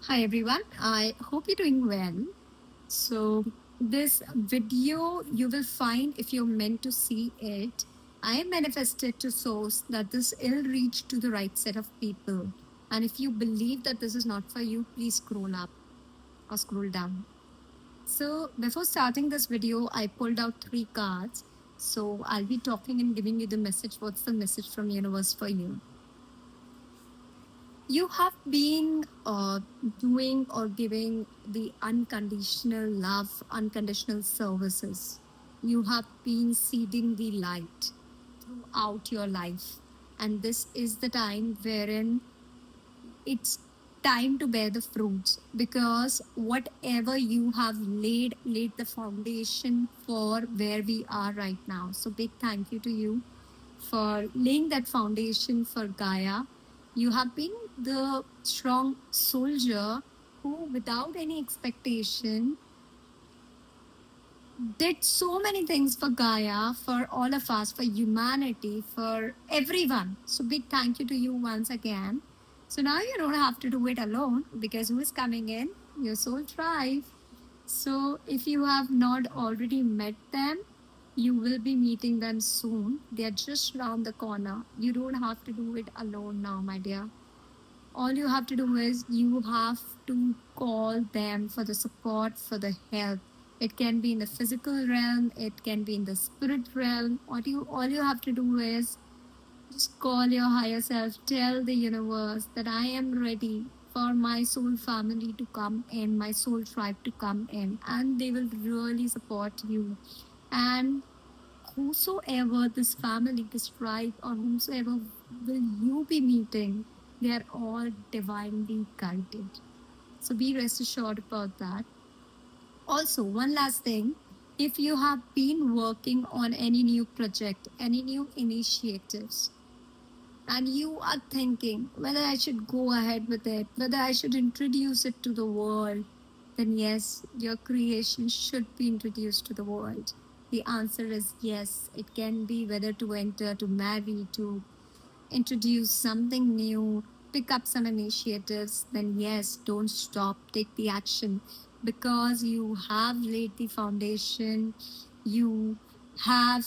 Hi everyone, I hope you're doing well. So, this video you will find if you're meant to see it. I manifested to source that this will reach to the right set of people. And if you believe that this is not for you, please scroll up or scroll down. So, before starting this video, I pulled out three cards. So, I'll be talking and giving you the message. What's the message from universe for you? You have been doing or giving the unconditional love, unconditional services. You have been seeding the light throughout your life. And this is the time wherein it's time to bear the fruits because whatever you have laid the foundation for where we are right now. So big thank you to you for laying that foundation for Gaia. You have been the strong soldier who, without any expectation, did so many things for Gaia, for all of us, for humanity, for everyone. So, big thank you to you once again. So, now you don't have to do it alone because who is coming in? Your soul tribe. So, if you have not already met them, you will be meeting them soon. They are just around the corner. You don't have to do it alone now, my dear. All you have to do is you have to call them for the support, for the help. It can be in the physical realm, it can be in the spirit realm. All you have to do is just call your higher self, tell the universe that I am ready for my soul family to come in, my soul tribe to come in, and they will really support you. And whosoever this family, this tribe, or whomsoever will you be meeting, they are all divinely guided. So be rest assured about that. Also, one last thing, if you have been working on any new project, any new initiatives, and you are thinking whether I should go ahead with it, whether I should introduce it to the world, then yes, your creation should be introduced to the world. The answer is yes. It can be whether to enter, to marry, to introduce something new, pick up some initiatives, then yes, don't stop, take the action because you have laid the foundation, you have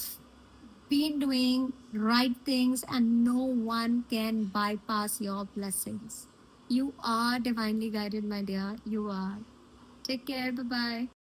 been doing right things, and no one can bypass your blessings. You are divinely guided, my dear. You are. Take care. Bye bye.